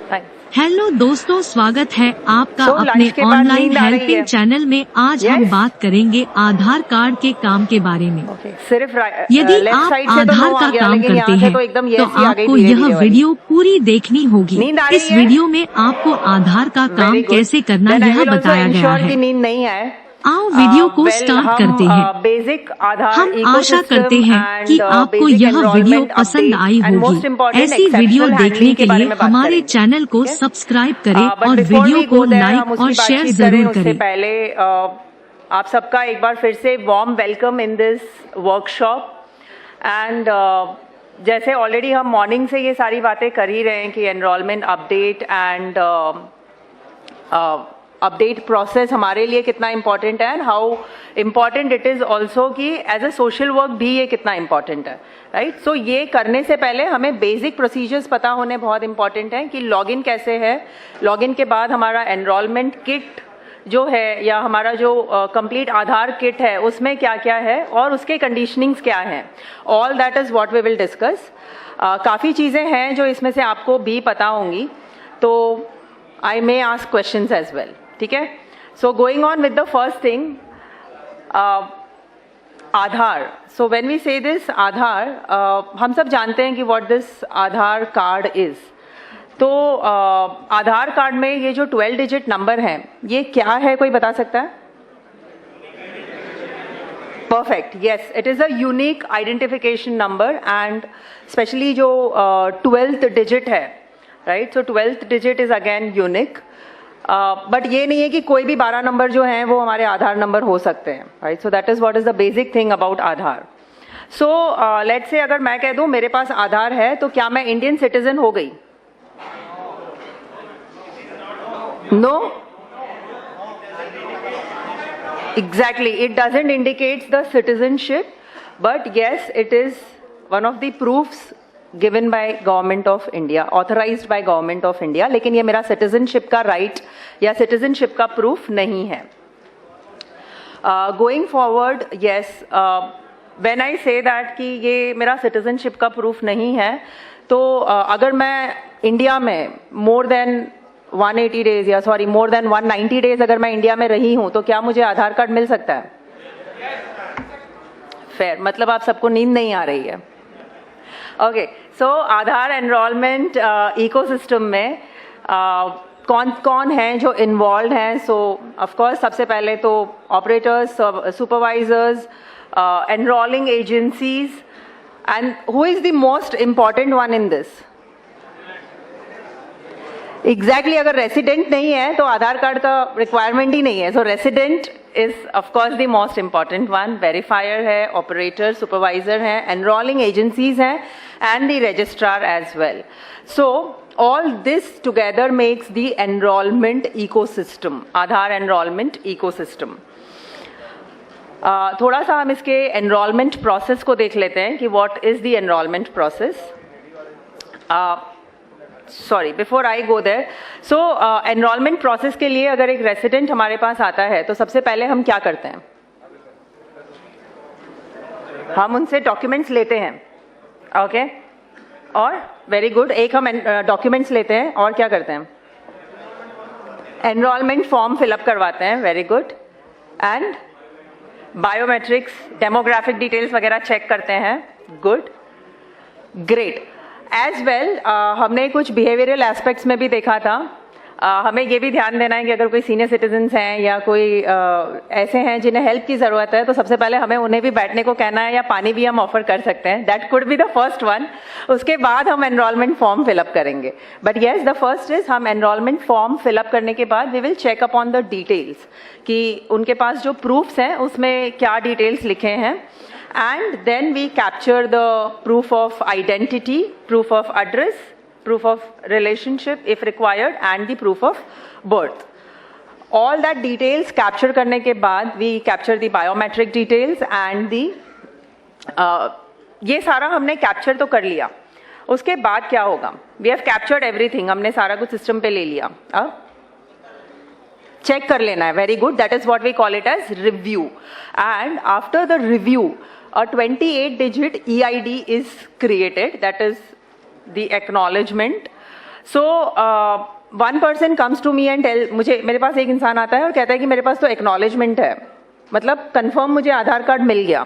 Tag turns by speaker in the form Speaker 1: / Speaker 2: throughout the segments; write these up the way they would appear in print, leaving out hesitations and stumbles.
Speaker 1: Hello दोस्तों, स्वागत है आपका अपने ऑनलाइन हेल्पिंग चैनल में। आज हम बात करेंगे आधार कार्ड के काम के बारे में। यदि आप आधार का काम करते हैं तो आपको यह वीडियो पूरी देखनी होगी। इस वीडियो में आपको आधार का काम कैसे करना यह बताया गया है। आओ वीडियो को स्टार्ट करते हैं।
Speaker 2: बेसिक आधार
Speaker 1: हम आशा करते हैं कि आपको यह वीडियो पसंद आई होगी। ऐसी वीडियो देखने के लिए हमारे चैनल को सब्सक्राइब करें और वीडियो को लाइक और शेयर जरूर करें।
Speaker 2: पहले आप सबका एक बार फिर से warm welcome in this workshop. And जैसे ऑलरेडी हम मॉर्निंग से ये सारी बातें कर ही रहे हैं कि enrolment update and update process हमारे लिए कितना इम्पॉर्टेंट है and how important it is also कि एज अ सोशल वर्क भी ये कितना इम्पॉर्टेंट है, राइट। सो ये करने से पहले हमें बेसिक प्रोसीजर्स पता होने बहुत इम्पॉर्टेंट है कि लॉगिन कैसे है। लॉगिन के बाद हमारा एनरोलमेंट किट जो है या हमारा जो कंप्लीट आधार किट है उसमें क्या क्या है और उसके कंडीशनिंग्स क्या हैं। All that is what we will discuss. काफ़ी चीज़ें हैं जो इसमें से आपको भी पता होंगी, तो I may ask questions as well, ठीक है। So going on with the first thing, Aadhaar. So when we say this Aadhaar, हम सब जानते हैं कि what this Aadhaar card is. तो आधार कार्ड में ये जो 12 डिजिट नंबर हैं ये क्या है, कोई बता सकता है? Perfect, yes, it is a unique identification number and specially जो 12th डिजिट है, right. So 12th digit is again unique. But ये नहीं है कि कोई भी 12 नंबर जो हैं वो हमारे आधार नंबर हो सकते हैं, right. So that is what is the basic thing about Aadhaar. So let's say अगर मैं कह दूं मेरे पास आधार है तो क्या मैं इंडियन सिटीजन हो गई? No, exactly, it doesn't indicates the citizenship, but yes it is one of the proofs given by government of India, authorised by government of India, लेकिन ये मेरा सिटीजनशिप का राइट या सिटीजनशिप का प्रूफ नहीं है। Going forward, yes, when I say that कि ये मेरा सिटीजनशिप का प्रूफ नहीं है, तो अगर मैं इंडिया में मोर देन 180 डेज या सॉरी मोर देन 190 डेज अगर मैं इंडिया में रही हूं तो क्या मुझे आधार कार्ड मिल सकता है? फेयर, मतलब आप सबको नींद नहीं आ रही है। ओके, सो आधार एनरोलमेंट इकोसिस्टम में कौन कौन हैं जो इन्वॉल्व हैं? सो ऑफ कोर्स सबसे पहले तो operators, supervisors, enrolling agencies, and who is the most important one in this? Exactly, अगर रेसिडेंट नहीं है तो आधार कार्ड का रिक्वायरमेंट ही नहीं है। So resident is of course the most important one. Verifier है, ऑपरेटर, सुपरवाइजर हैं, एनरोलिंग एजेंसीज हैं and the registrar as well. So all this together makes the enrolment ecosystem, Aadhaar enrolment ecosystem. थोड़ा सा हम इसके एनरोलमेंट प्रोसेस को देख लेते हैं कि what is the enrolment process. Sorry, before I go there, so enrolment process के लिए अगर एक रेसिडेंट हमारे पास आता है तो सबसे पहले हम क्या करते हैं? हम उनसे डॉक्यूमेंट्स लेते हैं, ओके, और वेरी गुड, एक हम डॉक्यूमेंट्स लेते हैं और क्या करते हैं? एनरोलमेंट फॉर्म फिलअप करवाते हैं, very good, and biometrics, demographic details वगैरह चेक करते हैं, गुड, ग्रेट। एज वेल हमने कुछ बिहेवियरल एस्पेक्ट्स में भी देखा था। हमें ये भी ध्यान देना है कि अगर कोई सीनियर सिटीजन्स हैं या कोई ऐसे हैं जिन्हें हेल्प की ज़रूरत है तो सबसे पहले हमें उन्हें भी बैठने को कहना है या पानी भी हम ऑफर कर सकते हैं। That could be the first one. उसके बाद हम एनरोलमेंट फॉर्म फिलअप करेंगे। But yes, the first is हम एनरोलमेंट फॉर्म फिलअप करने के बाद we will check upon the details कि उनके पास जो प्रूफ्स हैं उसमें क्या डिटेल्स लिखे हैं, and then we capture the proof of identity, proof of address, proof of relationship if required, and the proof of birth. All that details capture करने के बाद we capture the biometric details and the ये सारा हमने capture तो कर लिया। उसके बाद क्या होगा? We have captured everything, हमने सारा कुछ सिस्टम पे ले लिया। अब चेक कर लेना है, very good, that is what we call it as review. And after the review a 28 digit EID is created, that is the acknowledgement. So one person comes to me and tell, मेरे पास एक इंसान आता है और कहता है कि मेरे पास तो एक्नॉलेजमेंट है, मतलब कंफर्म मुझे आधार कार्ड मिल गया।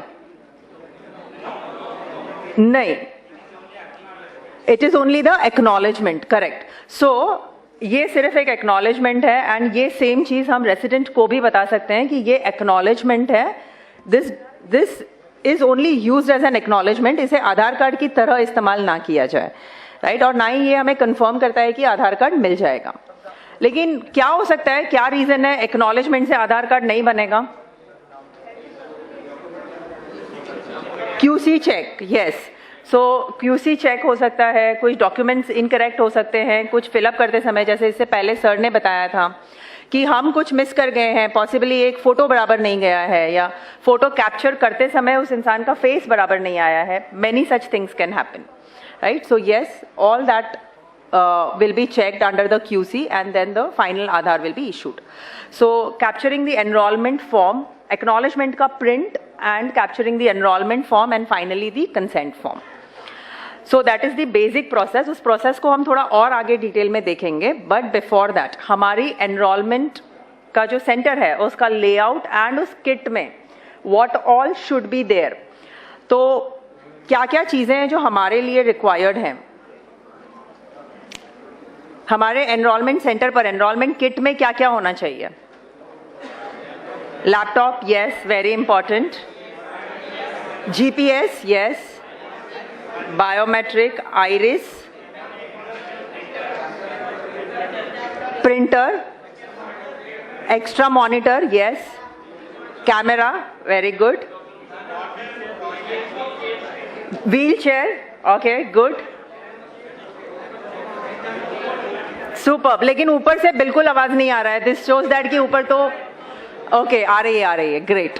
Speaker 2: नहीं, it is only the acknowledgement, correct. So ये सिर्फ एक एक्नॉलेजमेंट है एंड ये सेम चीज हम रेसिडेंट को भी बता सकते हैं कि ये एक्नॉलेजमेंट है, this is only used as an acknowledgement, इसे आधार कार्ड की तरह इस्तेमाल ना किया जाए, राइट। और ना ही ये हमें कंफर्म करता है कि आधार कार्ड मिल जाएगा। लेकिन क्या हो सकता है, क्या रीजन है एक्नॉलेजमेंट से आधार कार्ड नहीं बनेगा? QC check, yes. So QC check हो सकता है, कुछ डॉक्यूमेंट्स इनकरेक्ट हो सकते हैं कुछ फिलअप करते समय, जैसे इससे पहले सर ने बताया था कि हम कुछ मिस कर गए हैं, पॉसिबली एक फोटो बराबर नहीं गया है या फोटो कैप्चर करते समय उस इंसान का फेस बराबर नहीं आया है। Many such things can happen, right. So yes, all that will be checked under the QC and then the final Aadhaar will be issued. So capturing the enrollment form, acknowledgement का print and capturing the enrollment form and finally the consent form. So that is the basic process. उस process को हम थोड़ा और आगे detail में देखेंगे, but before that हमारी enrollment का जो center है उसका layout and उस kit में what all should be there. तो क्या क्या चीजें हैं जो हमारे लिए required हैं हमारे एनरोलमेंट सेंटर पर? एनरोलमेंट किट में क्या क्या होना चाहिए? Laptop, yes, very important. GPS, yes. Biometric, iris, printer, extra monitor, yes. Camera, very good. Wheel chair, okay, good, super. लेकिन ऊपर से बिल्कुल आवाज नहीं आ रहा है, दिस शोज दैट कि ऊपर तो ओके आ रही है, great.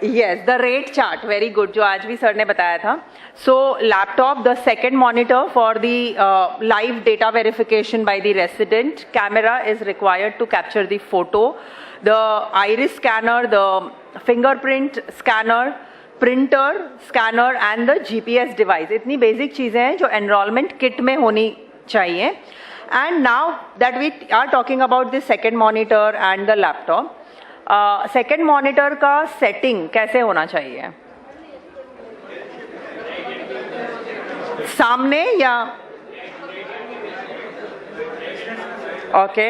Speaker 2: Yes, the rate chart, very good, जो आज भी सर ने बताया था। So laptop, the second monitor for the live data verification by the resident, camera is required to capture the photo, the iris scanner, the fingerprint scanner, printer scanner and the GPS device. इतनी basic चीजें हैं जो enrolment kit में होनी चाहिए। And now that we are talking about the second monitor and the laptop, second monitor का setting कैसे होना चाहिए? सामने या ओके,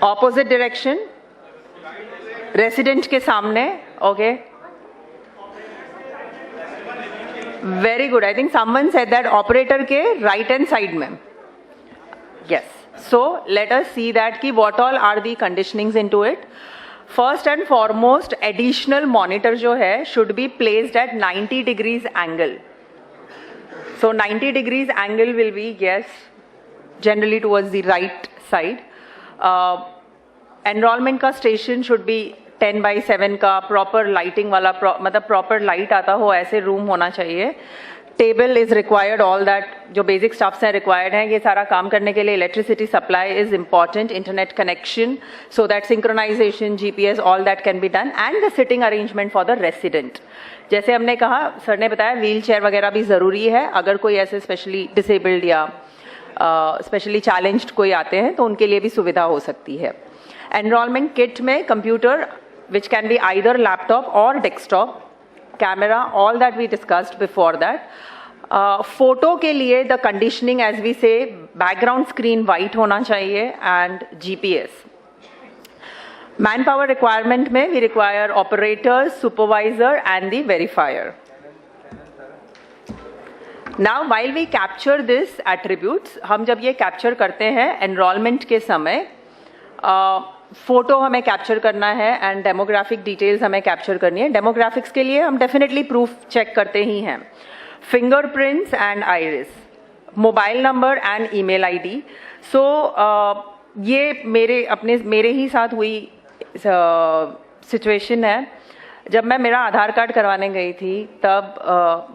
Speaker 2: ऑपोजिट डायरेक्शन, रेसिडेंट के सामने, okay, very good. I think someone said that operator के राइट हैंड साइड में, yes. So let us see that कि what all are the conditionings into it. First and foremost, additional monitor जो है should be placed at 90 degrees angle. So 90 degrees angle will be, yes, generally towards the right side. Enrolment का station should be 10/7 का, proper lighting वाला, मतलब proper light आता हो ऐसे room होना चाहिए। Table is required, all that जो बेसिक स्टफ्स हैं रिक्वायर्ड हैं। ये सारा काम करने के लिए electricity supply is important, internet connection, so that synchronisation, GPS, all that can be done, and the sitting arrangement for the resident. जैसे हमने कहा, सर ने बताया, व्हील चेयर वगैरह भी जरूरी है। अगर कोई ऐसे स्पेशली डिसेबल्ड या स्पेशली चैलेंज्ड कोई आते हैं तो उनके लिए भी सुविधा हो सकती है। एनरोलमेंट किट में computer which can be either laptop or desktop, camera, all that we discussed before that. Photo के लिए the conditioning, as we say, background screen white होना चाहिए and GPS. Manpower requirement में we require operators, supervisor and the verifier. Now while we capture this attributes, हम जब ये capture करते हैं enrollment के समय, फोटो हमें कैप्चर करना है एंड डेमोग्राफिक डिटेल्स हमें कैप्चर करनी है। डेमोग्राफिक्स के लिए हम डेफिनेटली प्रूफ चेक करते ही हैं, fingerprints and iris, mobile number and email ID। सो ये मेरे ही साथ हुई सिचुएशन है। जब मैं मेरा आधार कार्ड करवाने गई थी तब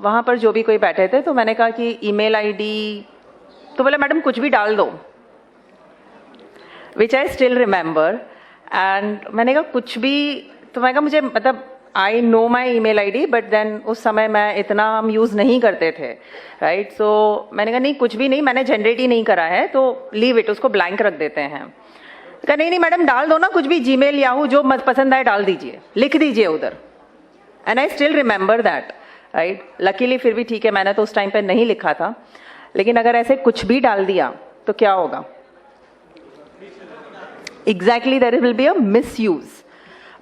Speaker 2: वहाँ पर जो भी कोई बैठे थे तो मैंने कहा कि ईमेल ID, तो बोले मैडम कुछ भी डाल दो, which I still remember. And मैंने कहा कुछ भी, तो मैंने कहा मुझे मतलब I know my email ID, but then उस समय मैं इतना हम यूज़ नहीं करते थे, राइट. सो मैंने कहा नहीं, कुछ भी नहीं, मैंने जनरेट ही नहीं करा है, तो लीव इट, उसको ब्लैंक रख देते हैं. कहा नहीं मैडम डाल दो ना, कुछ भी, जीमेल याहू जो मत पसंद आए डाल दीजिए, लिख दीजिए उधर. And I still remember that, right. Luckily फिर भी ठीक है, मैंने तो उस टाइम पे नहीं लिखा था. लेकिन अगर ऐसे कुछ भी डाल दिया तो क्या होगा? Exactly, there will be a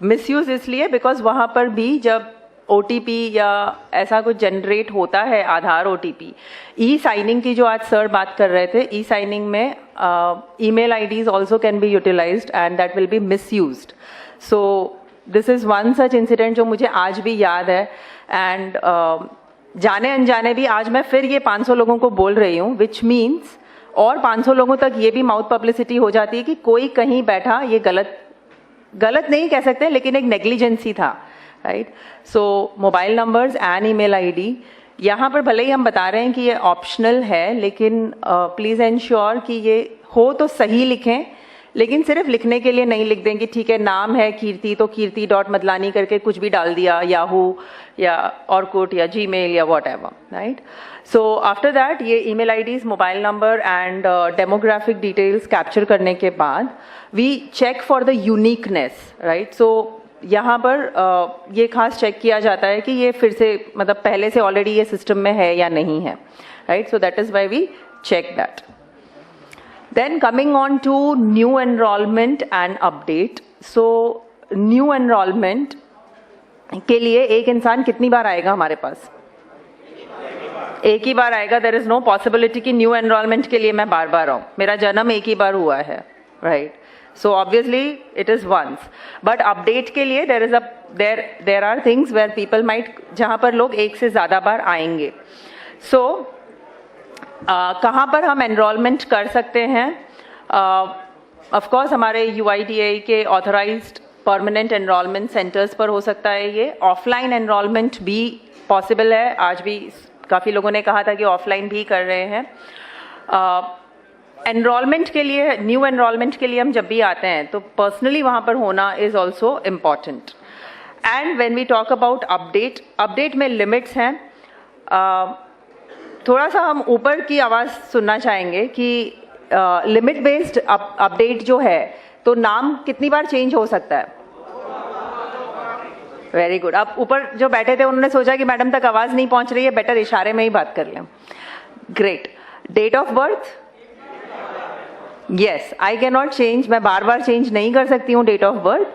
Speaker 2: misuse इसलिए बिकॉज वहां पर भी जब OTP या ऐसा कुछ जनरेट होता है, आधार OTP, ई साइनिंग की जो आज सर बात कर रहे थे, ई साइनिंग में email IDs also can be utilised and that will be misused. So this is one such incident जो मुझे आज भी याद है. एंड जाने अनजाने भी आज मैं फिर ये 500 लोगों को बोल रही हूँ, विच मीन्स और 500 लोगों तक ये भी माउथ पब्लिसिटी हो जाती है कि कोई कहीं बैठा, ये गलत नहीं कह सकते, लेकिन एक नेग्लिजेंसी था, right. So mobile numbers and email ID, यहाँ पर भले ही हम बता रहे हैं कि ये ऑप्शनल है, लेकिन प्लीज़ एंश्योर कि ये हो तो सही लिखें, लेकिन सिर्फ लिखने के लिए नहीं लिख दें कि ठीक है नाम है कीर्ति तो कीर्ति डॉट मदलानी करके कुछ भी डाल दिया, याहू या ऑर्कुट या जीमेल या what ever, right. So after that ये email IDs, mobile number and demographic details capture करने के बाद we check for the uniqueness, right. So यहाँ पर ये खास चेक किया जाता है कि ये फिर से, मतलब पहले से ऑलरेडी ये सिस्टम में है या नहीं है, right. So that is why we check that. Then coming on to new enrollment and update. So new enrollment के लिए एक इंसान कितनी बार आएगा हमारे पास? एक ही बार आएगा. There is no possibility कि new enrollment के लिए मैं बार बार आऊँ. मेरा जन्म एक ही बार हुआ है, right? So obviously it is once. But update के लिए there are things where people might, जहाँ पर लोग एक से ज़्यादा बार आएंगे. So कहाँ पर हम एनरोलमेंट कर सकते हैं? ऑफ कोर्स हमारे UIDAI के ऑथराइज्ड परमानेंट एनरोलमेंट सेंटर्स पर हो सकता है. ये ऑफलाइन एनरोलमेंट भी पॉसिबल है. आज भी काफ़ी लोगों ने कहा था कि ऑफलाइन भी कर रहे हैं. एनरोलमेंट के लिए, न्यू एनरोलमेंट के लिए हम जब भी आते हैं तो पर्सनली वहाँ पर होना is also important. And when we talk about update में लिमिट्स हैं. थोड़ा सा हम ऊपर की आवाज़ सुनना चाहेंगे कि लिमिट बेस्ड अपडेट जो है, तो नाम कितनी बार चेंज हो सकता है? Very good. आप ऊपर जो बैठे थे उन्होंने सोचा कि मैडम तक आवाज़ नहीं पहुंच रही है, बेटर इशारे में ही बात कर लें. Great. Date of birth, yes, I can not change, मैं बार बार चेंज नहीं कर सकती हूँ date of birth.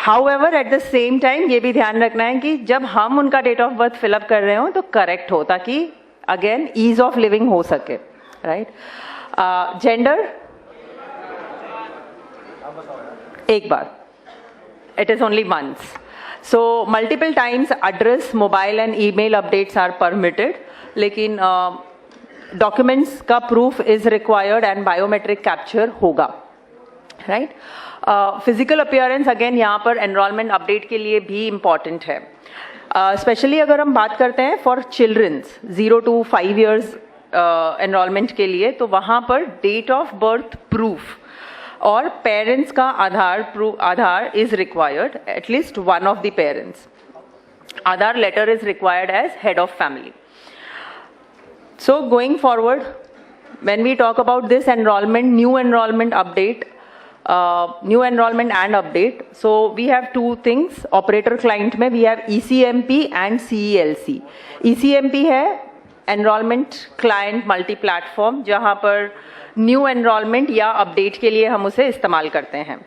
Speaker 2: However at the same time ये भी ध्यान रखना है कि जब हम उनका डेट ऑफ बर्थ फिलअप कर रहे हो तो करेक्ट हो, ताकि अगेन ईज ऑफ लिविंग हो सके, राइट. जेंडर एक बार, it is only once. So multiple times address, mobile and email updates are permitted, लेकिन डॉक्यूमेंट्स का proof is required and biometric capture होगा, राइट. फिजिकल अपीयरेंस अगेन यहाँ पर enrolment update के लिए भी इम्पॉर्टेंट है. स्पेशली अगर हम बात करते हैं for childrens 0 to 5 years enrolment के लिए, तो वहाँ पर डेट ऑफ बर्थ प्रूफ और पेरेंट्स का Aadhaar is required, at least one of the parents. Aadhaar letter is required as head of family. So going forward, when we talk about this enrollment, new enrollment update, new enrollment and update, so we have two things. operator client में we have ECMP and CELC. ECMP है enrollment client multi platform, जहाँ पर new enrollment या update के लिए हम उसे इस्तेमाल करते हैं,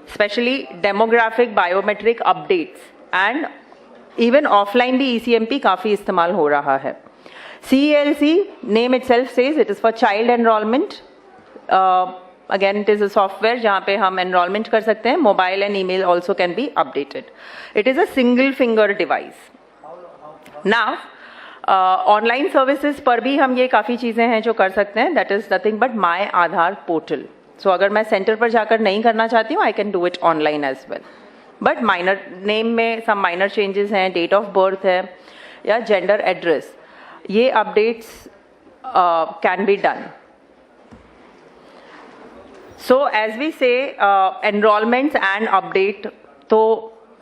Speaker 2: especially demographic biometric updates, and even offline भी ECMP काफ़ी इस्तेमाल हो रहा है. CELC, name itself says it is for child enrollment. Again, it is a software जहाँ पे हम enrollment कर सकते हैं. Mobile and email also can be updated. It is a single finger device. Now, online services पर भी हम ये काफ़ी चीज़ें हैं जो कर सकते हैं. That is nothing but My Aadhaar portal. So अगर मैं सेंटर पर जाकर नहीं करना चाहती हूँ, I can do it online as well. But minor name में some minor changes हैं, date of birth है या gender address, ये updates can be done. So as we say, enrollments and update, तो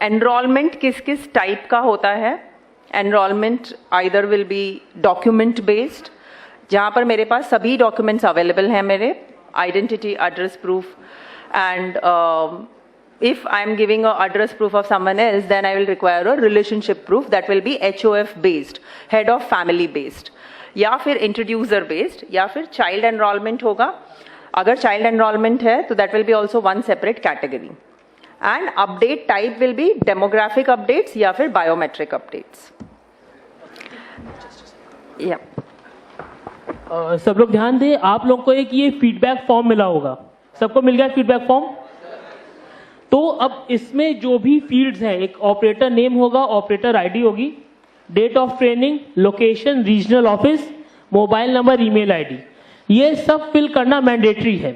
Speaker 2: एनरोलमेंट किस किस टाइप का होता है. Enrolment either will be document based, जहाँ पर मेरे पास सभी डॉक्यूमेंट्स अवेलेबल हैं मेरे, identity, address proof, and if I am giving a address proof of someone else, then I will require a relationship proof that will be HOF based, head of family based, या फिर introducer based, या फिर child enrollment होगा. अगर child enrollment है तो that will be also one separate category. And update type will be demographic updates या फिर biometric updates. Yeah.
Speaker 3: सब लोग ध्यान दें, आप लोग को एक ये फीडबैक फॉर्म मिला होगा. सबको मिल गया फीडबैक फॉर्म? तो अब इसमें जो भी फील्ड्स हैं, एक ऑपरेटर नेम होगा, ऑपरेटर आईडी होगी, date of training, location, regional office, mobile number, email ID, ये सब फिल करना मैंडेटरी है.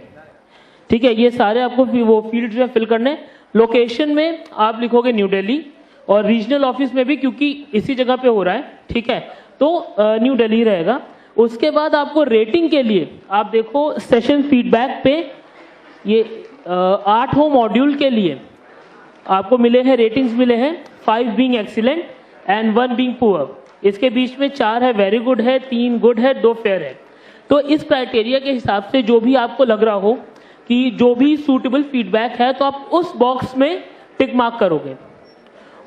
Speaker 3: ठीक है, ये सारे आपको वो फील्ड्स में फिल करने. लोकेशन में आप लिखोगे न्यू दिल्ली, और रीजनल ऑफिस में भी, क्योंकि इसी जगह पे हो रहा है, ठीक है, तो न्यू दिल्ली रहेगा. उसके बाद आपको रेटिंग के लिए आप देखो सेशन फीडबैक पे, ये 8 मॉड्यूल के लिए आपको मिले हैं रेटिंग्स, मिले हैं 5 being excellent and 1 being poor. इसके बीच में 4 है वेरी गुड है, 3 गुड है, 2 फेयर है. तो इस क्राइटेरिया के हिसाब से जो भी आपको लग रहा हो कि जो भी सूटेबल फीडबैक है, तो आप उस बॉक्स में टिक मार्क करोगे.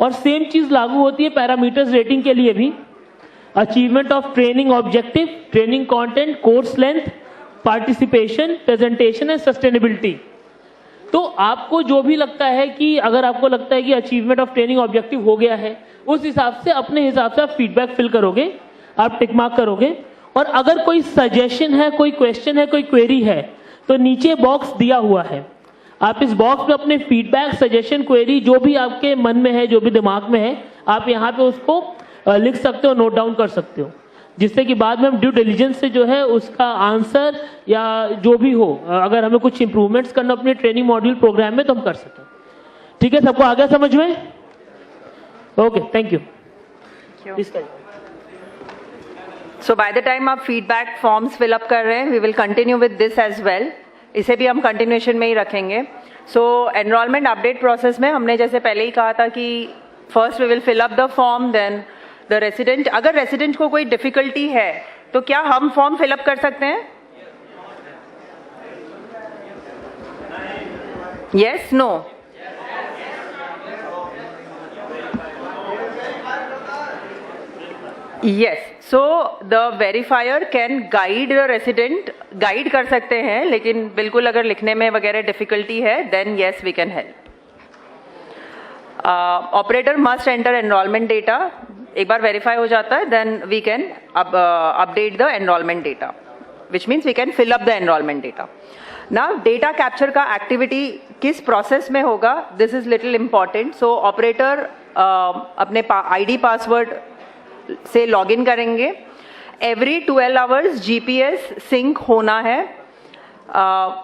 Speaker 3: और सेम चीज लागू होती है पैरामीटर्स रेटिंग के लिए भी. Achievement of training objective, training content, course length, participation, presentation and sustainability. तो आपको जो भी लगता है कि अगर आपको लगता है कि अचीवमेंट ऑफ ट्रेनिंग ऑब्जेक्टिव हो गया है, उस हिसाब से अपने हिसाब से आप फीडबैक फिल करोगे, आप टिक मार्क करोगे. और अगर कोई सजेशन है, कोई क्वेश्चन है, कोई क्वेरी है, तो नीचे बॉक्स दिया हुआ है. आप इस बॉक्स में अपने फीडबैक, सजेशन, क्वेरी जो भी आपके मन में है, जो भी दिमाग में है, आप यहाँ पे उसको लिख सकते हो, नोट डाउन कर सकते हो, जिससे कि बाद में हम ड्यू डिलिजेंस से जो है उसका आंसर या जो भी हो, अगर हमें कुछ इंप्रूवमेंट्स करना अपने ट्रेनिंग मॉड्यूल प्रोग्राम में, तो हम कर सकें. ठीक है, सबको आ गया समझ में? Okay, thank you.
Speaker 2: So by the time आप फीडबैक फॉर्म्स फिलअप कर रहे हैं, we will continue with this as well. इसे भी हम कंटिन्यूएशन में ही रखेंगे. सो एनरोलमेंट अपडेट प्रोसेस में हमने जैसे पहले ही कहा था कि first we will fill up the form, then the resident. अगर रेसिडेंट को कोई डिफिकल्टी है तो क्या हम फॉर्म फिलअप कर सकते हैं? Yes, no? Yes. So the verifier can guide the resident, guide कर सकते हैं, लेकिन बिल्कुल अगर लिखने में वगैरह डिफिकल्टी है, then yes we can help. Operator must enter enrolment data. एक बार वेरीफाई हो जाता है, then we can update the enrolment data, which means we can fill up the enrolment data. Now data capture का activity किस process में होगा, this is little important. So operator अपने आईडी पासवर्ड से लॉगिन करेंगे. एवरी 12 आवर्स जीपीएस सिंक होना है.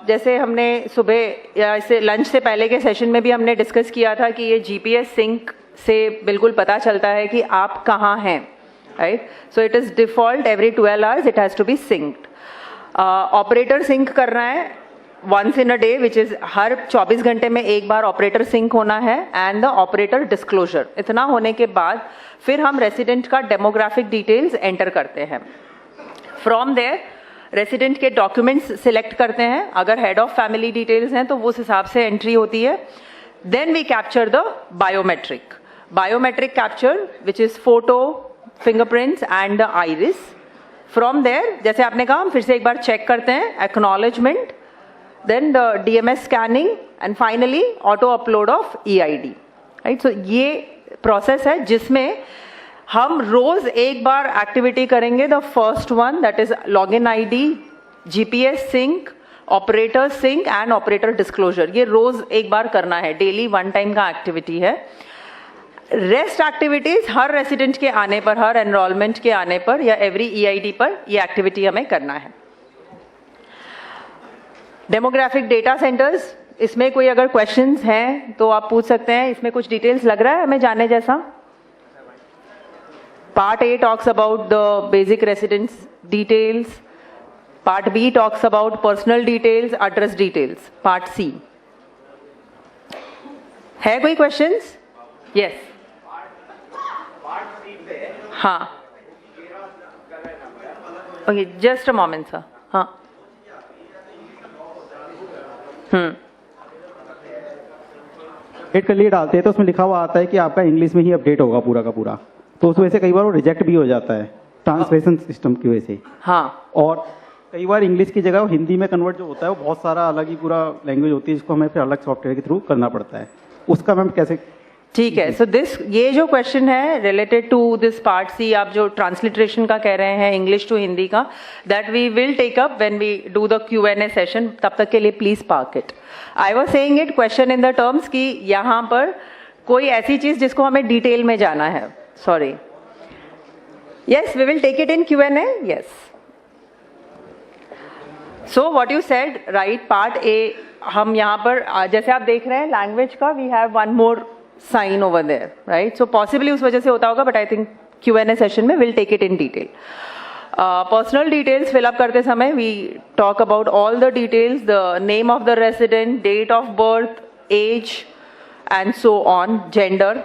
Speaker 2: जैसे हमने सुबह या इससे लंच से पहले के सेशन में भी हमने डिस्कस किया था कि ये जीपीएस सिंक से बिल्कुल पता चलता है कि आप कहाँ हैं, right? So it is default every 12 hours it has to be synced. Operator sync करना है once in a day, which is हर 24 घंटे में एक बार ऑपरेटर सिंक होना है. And the operator disclosure. इतना होने के बाद फिर हम रेसिडेंट का डेमोग्राफिक डिटेल्स एंटर करते हैं. फ्रॉम देयर रेसिडेंट के डॉक्यूमेंट्स सिलेक्ट करते हैं. अगर हेड ऑफ फैमिली डिटेल्स हैं तो उस हिसाब से एंट्री होती है. Then we capture the biometric. Biometric capture which is photo, fingerprints and the iris. From there, जैसे आपने कहा, हम फिर से एक बार चेक करते हैं. Acknowledgement, then the DMS scanning and finally auto upload of EID, right? So ये प्रोसेस है जिसमें हम रोज एक बार एक्टिविटी करेंगे. The first one, that is login ID, GPS sync, operator sync and operator disclosure. ये रोज एक बार करना है, डेली 1 टाइम का एक्टिविटी है. रेस्ट एक्टिविटीज हर रेसिडेंट के आने पर, हर एनरोलमेंट के आने पर या एवरी ईआईडी पर ये एक्टिविटी हमें करना है. डेमोग्राफिक डेटा सेंटर्स, इसमें कोई अगर क्वेश्चंस हैं तो आप पूछ सकते हैं. इसमें कुछ डिटेल्स लग रहा है हमें जानने जैसा? Part A talks about the basic residence details. Part B talks about personal details, address details. Part C. है कोई questions? यस, हाँ, okay, just a moment sir. हाँ,
Speaker 4: अपडेट के लिए डालते हैं तो उसमें लिखा हुआ आता है कि आपका इंग्लिश में ही अपडेट होगा पूरा का पूरा, तो उस वजह से कई बार वो रिजेक्ट भी हो जाता है ट्रांसलेशन सिस्टम की वजह से.
Speaker 2: हाँ,
Speaker 4: और कई बार इंग्लिश की जगह हिंदी में कन्वर्ट जो होता है वो बहुत सारा अलग ही पूरा लैंग्वेज होती है जिसको हमें फिर अलग सॉफ्टवेयर के थ्रू करना पड़ता है. उसका मैम कैसे?
Speaker 2: ठीक है. सो ये जो क्वेश्चन है related to this part C, आप जो ट्रांसलिट्रेशन का कह रहे हैं इंग्लिश टू हिंदी का, that we will take up when we do the Q&A session. तब तक के लिए please park it. I was saying it question in the terms कि यहाँ पर कोई ऐसी चीज जिसको हमें डिटेल में जाना है. Sorry, yes, we will take it in Q&A. Yes. So what you said right, part A हम यहाँ पर जैसे आप देख रहे हैं लैंग्वेज का, we have one more sign over there, right. So possibly उस वजह से होता होगा, but I think Q&A session में will take it in detail. Personal details fill up करते समय we talk about all the details, the name of the resident, date of birth, age and so on, gender.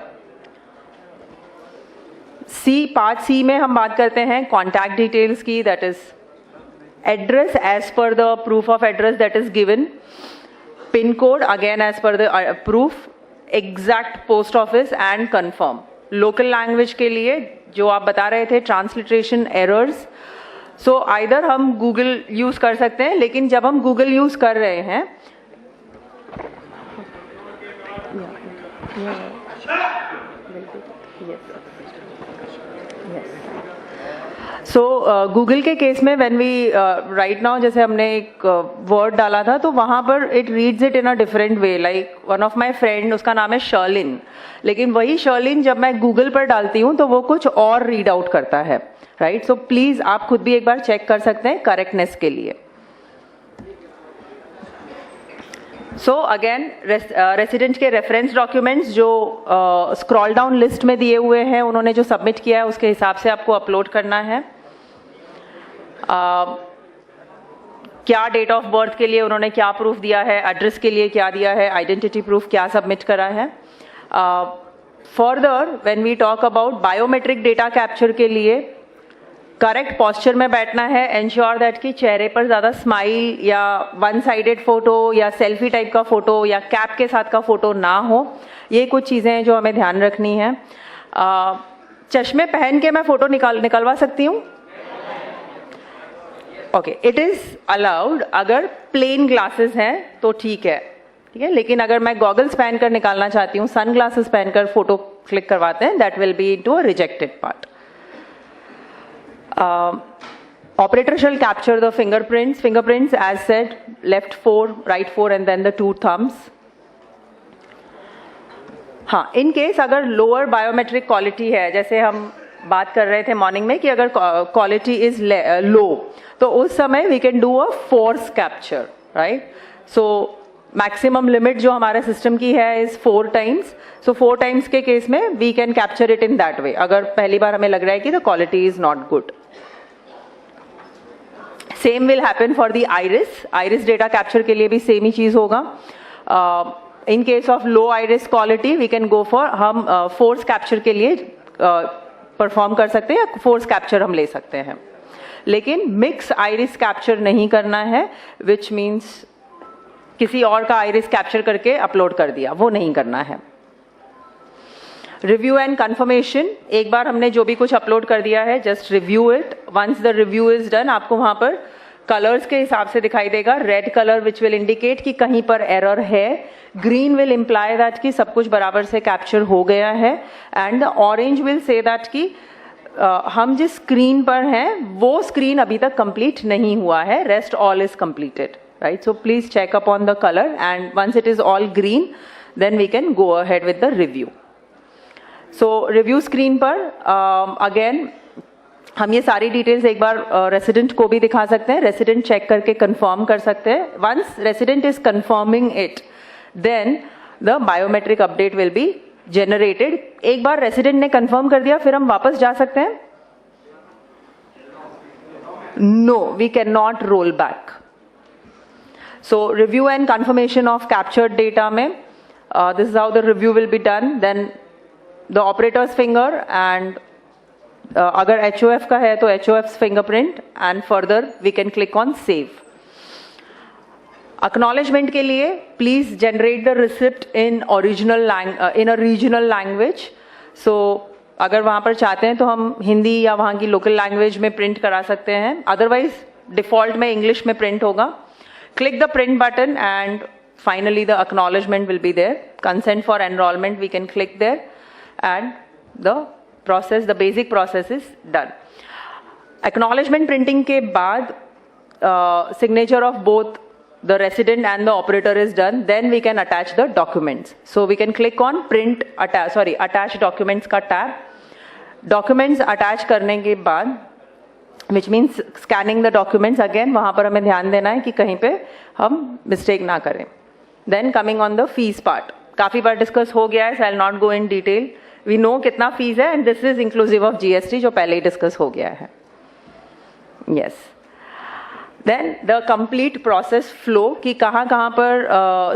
Speaker 2: C, part C में हम बात करते हैं contact details की, that is address as per the proof of address that is given, pin code again as per the proof, exact post office and confirm. Local language के लिए जो आप बता रहे थे transliteration errors, so either हम Google use कर सकते हैं, लेकिन जब हम Google use कर रहे हैं सो गूगल के केस में व्हेन वी राइट नाउ, जैसे हमने एक वर्ड डाला था तो वहाँ पर it reads it in a different way. Like one of my friend, उसका नाम है शर्लिन, लेकिन वही शर्लिन जब मैं गूगल पर डालती हूँ तो वो कुछ और रीड आउट करता है, राइट. सो प्लीज आप खुद भी एक बार चेक कर सकते हैं करेक्टनेस के लिए. सो अगेन रेसिडेंट के रेफरेंस डॉक्यूमेंट्स जो स्क्रॉल डाउन लिस्ट में दिए हुए हैं, उन्होंने जो सबमिट किया है उसके हिसाब से आपको अपलोड करना है. क्या डेट ऑफ बर्थ के लिए उन्होंने क्या प्रूफ दिया है, एड्रेस के लिए क्या दिया है, आइडेंटिटी प्रूफ क्या सबमिट करा है. Further when we talk about biometric data capture के लिए करेक्ट पॉस्चर में बैठना है, एंश्योर दैट कि चेहरे पर ज़्यादा स्माइल या वन साइडेड फोटो या सेल्फी टाइप का फोटो या कैप के साथ का फोटो ना हो. ये कुछ चीज़ें हैं जो हमें ध्यान रखनी है. चश्मे पहन के मैं फोटो निकलवा सकती हूँ? ओके, इट इज़ अलाउड अगर प्लेन ग्लासेस हैं तो ठीक है, ठीक है. लेकिन अगर मैं गॉगल्स पहनकर निकालना चाहती हूँ, सन ग्लासेस पहनकर फोटो क्लिक करवाते हैं, that will B into a rejected part. Operator shall capture the fingerprints as said, left 4, right 4 and then the 2 thumbs. हाँ, in case अगर lower biometric quality है, जैसे हम बात कर रहे थे मॉर्निंग में कि अगर क्वालिटी इज लो, तो उस समय we can do a force capture, right. So maximum limit जो हमारे सिस्टम की है इज 4 times. सो 4 times के केस में we can capture it in that way, अगर पहली बार हमें लग रहा है कि the quality is not good. Same will happen for the iris data capture के लिए भी सेम ही चीज होगा. In case of low iris quality we can go for, हम फोर्स कैप्चर के लिए परफॉर्म कर सकते हैं या फोर्स कैप्चर हम ले सकते हैं, लेकिन मिक्स आइरिस कैप्चर नहीं करना है, विच मीन्स किसी और का आइरिस कैप्चर करके अपलोड कर दिया, वो नहीं करना है. रिव्यू एंड कंफर्मेशन, एक बार हमने जो भी कुछ अपलोड कर दिया है just review it. Once the review is done, आपको वहां पर कलर्स के हिसाब से दिखाई देगा. Red colour which will indicate कि कहीं पर एरर है, ग्रीन विल इम्प्लाई दैट कि सब कुछ बराबर से कैप्चर हो गया है, and the orange will say that कि हम जिस स्क्रीन पर हैं वो स्क्रीन अभी तक कंप्लीट नहीं हुआ है, rest all is completed, right. So please check up on the colour and once it is all green then we can go ahead with the review. So review screen पर again हम ये सारी details एक बार resident को भी दिखा सकते हैं, रेसिडेंट चेक करके कंफर्म कर सकते हैं. Once resident is confirming it then the biometric update will be generated. एक बार रेसिडेंट ने कंफर्म कर दिया फिर हम वापस जा सकते हैं? No, we can not roll back. So review and confirmation of captured data में this is how the review will be done. Then the operator's finger and अगर HOF का है तो HOF's fingerprint and further we can click on save. Acknowledgement के लिए please generate the receipt in a regional language. So अगर वहाँ पर चाहते हैं तो हम हिंदी या वहाँ की लोकल लैंग्वेज में प्रिंट करा सकते हैं, अदरवाइज डिफॉल्ट में इंग्लिश में प्रिंट होगा. Click the print button and finally the acknowledgement will be there. Consent for enrolment we can click there and the process, the basic process is done. Acknowledgement printing के बाद signature of both the resident and the operator is done, then we can attach the documents. So we can click on print attach documents का tab. Documents attach करने के बाद which means scanning the documents again, वहाँ पर हमें ध्यान देना है कि कहीं पे हम mistake ना करें. Then coming on the fees part, काफी बार डिस्कस हो गया है, so I'll not go in detail. We know कितना फीस है and this is inclusive of GST जो पहले ही डिस्कस हो गया है. Yes. Then the complete process flow कि कहाँ पर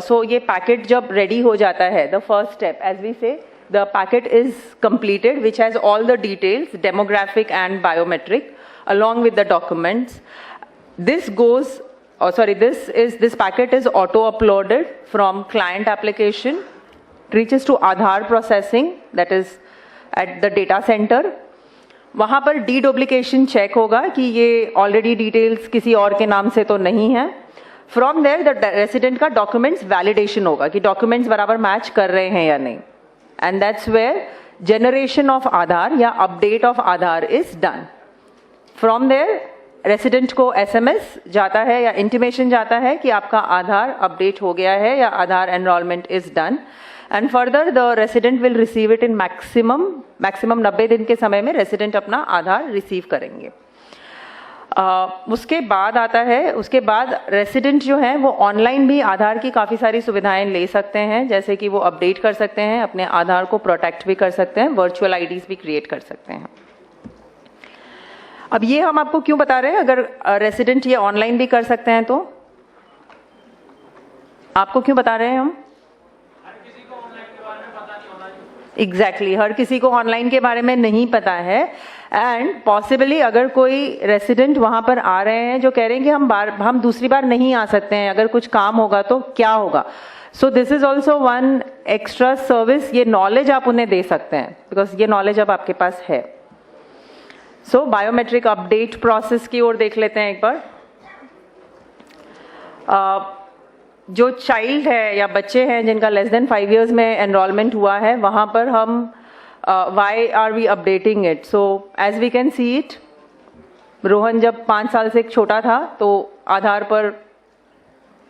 Speaker 2: so ये पैकेट जब रेडी हो जाता है, the first step as we say the packet is completed which has all the details demographic and biometric along with the documents. This goes this packet is auto uploaded from client application, reaches to Aadhaar processing that is at the data center. वहाँ पर डीडुप्लीकेशन check होगा कि ये already details किसी और के नाम से तो नहीं है. फ्रॉम देयर द रेसिडेंट का डॉक्यूमेंट्स वैलिडेशन होगा कि डॉक्यूमेंट्स बराबर मैच कर रहे हैं या नहीं. And that's where generation of Aadhaar या update of Aadhaar is done. From there resident को SMS जाता है या इंटीमेशन जाता है कि आपका आधार अपडेट हो गया है या Aadhaar enrolment is done. And further the resident will receive it in maximum 90 दिन के समय में रेसिडेंट अपना आधार रिसीव करेंगे. उसके बाद आता है, उसके बाद रेसिडेंट जो है वो ऑनलाइन भी आधार की काफ़ी सारी सुविधाएं ले सकते हैं, जैसे कि वो अपडेट कर सकते हैं, अपने आधार को प्रोटेक्ट भी कर सकते हैं, वर्चुअल IDs भी क्रिएट कर सकते हैं. अब ये हम आपको क्यों बता रहे हैं, अगर रेसिडेंट ये ऑनलाइन भी कर सकते हैं तो आपको क्यों बता रहे हैं हम? एग्जैक्टली हर किसी को ऑनलाइन के बारे में नहीं पता है. एंड पॉसिबली अगर कोई रेसिडेंट वहां पर आ रहे हैं जो कह रहे हैं कि हम दूसरी बार नहीं आ सकते हैं, अगर कुछ काम होगा तो क्या होगा. सो this is also one extra service. ये नॉलेज आप उन्हें दे सकते हैं बिकॉज ये नॉलेज अब आपके पास है. सो बायोमेट्रिक अपडेट प्रोसेस की ओर देख लेते हैं एक बार. जो चाइल्ड है या बच्चे हैं जिनका लेस देन 5 years में एनरोलमेंट हुआ है, वहाँ पर हम why are we updating it. So as we can see it, Rohan जब 5 साल से छोटा था तो आधार पर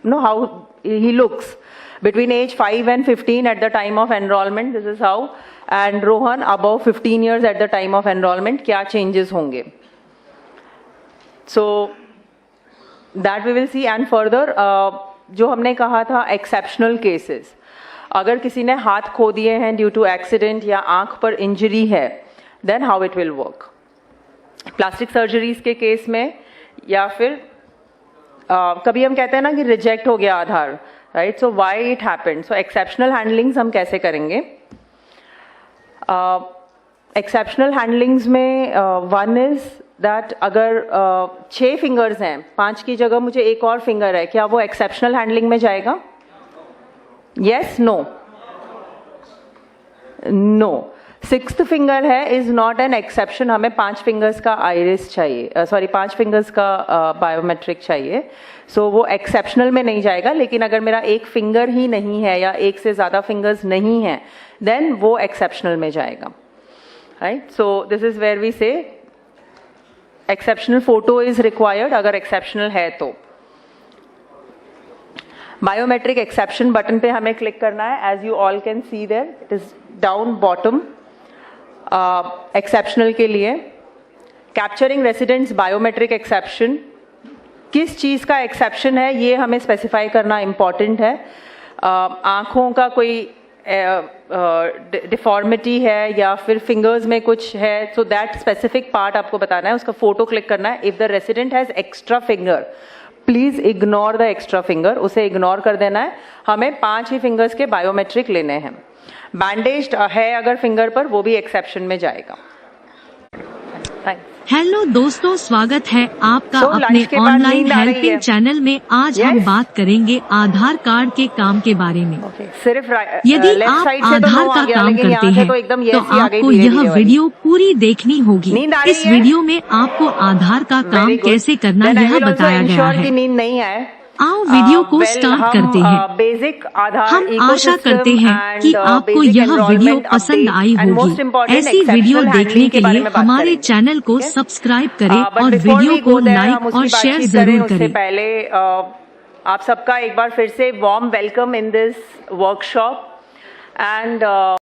Speaker 2: know how he looks between age 5 and 15 at the time of enrolment, this is how. And Rohan above 15 years at the time of enrolment, क्या changes होंगे. So that we will see. And further जो हमने कहा था exceptional cases, अगर किसी ने हाथ खो दिए हैं ड्यू टू एक्सीडेंट या आंख पर इंजरी है, then how it will work. Plastic surgeries के केस में या फिर कभी हम कहते हैं ना कि रिजेक्ट हो गया Aadhaar, right. So why it happened. So exceptional handlings हम कैसे करेंगे. एक्सेप्शनल हैंडलिंग्स में वन इज दैट अगर 6 फिंगर्स हैं, 5 की जगह मुझे एक और फिंगर है, क्या वो एक्सेप्शनल हैंडलिंग में जाएगा? Yes, no. No. 6th finger है इज नॉट एन एक्सेप्शन. हमें 5 फिंगर्स का आइरिस चाहिए, 5 फिंगर्स का बायोमेट्रिक चाहिए. सो वो एक्सेप्शनल में नहीं जाएगा. लेकिन अगर मेरा एक फिंगर ही नहीं है या एक से ज्यादा फिंगर्स नहीं है, देन वो एक्सेप्शनल में जाएगा, right. So this is where we say exceptional photo is required अगर एक्सेप्शनल है तो. बायोमेट्रिक एक्सेप्शन बटन पे हमें क्लिक करना है. As you all can see there, it is down bottom. Exceptional के लिए कैप्चरिंग रेसिडेंट्स बायोमेट्रिक एक्सेप्शन, किस चीज का एक्सेप्शन है ये हमें स्पेसिफाई करना इंपॉर्टेंट है. आंखों का कोई डिफॉर्मिटी है या फिर फिंगर्स में कुछ है, सो दैट स्पेसिफिक पार्ट आपको बताना है, उसका फोटो क्लिक करना है. If the resident has extra finger, please ignore the extra finger, उसे इग्नोर कर देना है. हमें 5 ही फिंगर्स के बायोमेट्रिक लेने हैं. बैंडेज्ड है अगर फिंगर पर, वो भी एक्सेप्शन में जाएगा। थैंक्स।
Speaker 1: हेलो दोस्तों, स्वागत है आपका
Speaker 2: So,
Speaker 1: अपने
Speaker 2: lunch के बाद
Speaker 1: ऑनलाइन
Speaker 2: नींद आ रही
Speaker 1: हेल्पिंग
Speaker 2: है।
Speaker 1: चैनल में। आज हम
Speaker 2: Yes?
Speaker 1: बात करेंगे आधार कार्ड के काम के बारे में।
Speaker 2: सिर्फ
Speaker 1: यदि
Speaker 2: लेफ्ट
Speaker 1: आप
Speaker 2: साइड से तो
Speaker 1: आधार
Speaker 2: नो
Speaker 1: का
Speaker 2: आ गया,
Speaker 1: काम
Speaker 2: लेकिन
Speaker 1: करते
Speaker 2: यहाँ से
Speaker 1: हैं
Speaker 2: तो एकदम
Speaker 1: तो
Speaker 2: yes ही आ गई
Speaker 1: आपको
Speaker 2: धीरे
Speaker 1: यह
Speaker 2: धीरे वाली।
Speaker 1: वीडियो पूरी देखनी होगी।
Speaker 2: नींद आ रही
Speaker 1: इस
Speaker 2: है?
Speaker 1: वीडियो में आपको आधार का काम
Speaker 2: Very good.
Speaker 1: कैसे करना
Speaker 2: Then I
Speaker 1: यह
Speaker 2: will also
Speaker 1: बताया गया
Speaker 2: ensure
Speaker 1: है।
Speaker 2: कि नींद नहीं आए।
Speaker 1: आओ वीडियो को स्टार्ट करते हैं।
Speaker 2: बेसिक आधार
Speaker 1: हम आशा करते हैं कि आपको यह वीडियो पसंद आई होगी। ऐसी वीडियो देखने के लिए हमारे चैनल को सब्सक्राइब करें और वीडियो को लाइक और शेयर जरूर
Speaker 2: उससे
Speaker 1: करें।
Speaker 2: पहले आप सबका एक बार फिर से warm welcome in this workshop and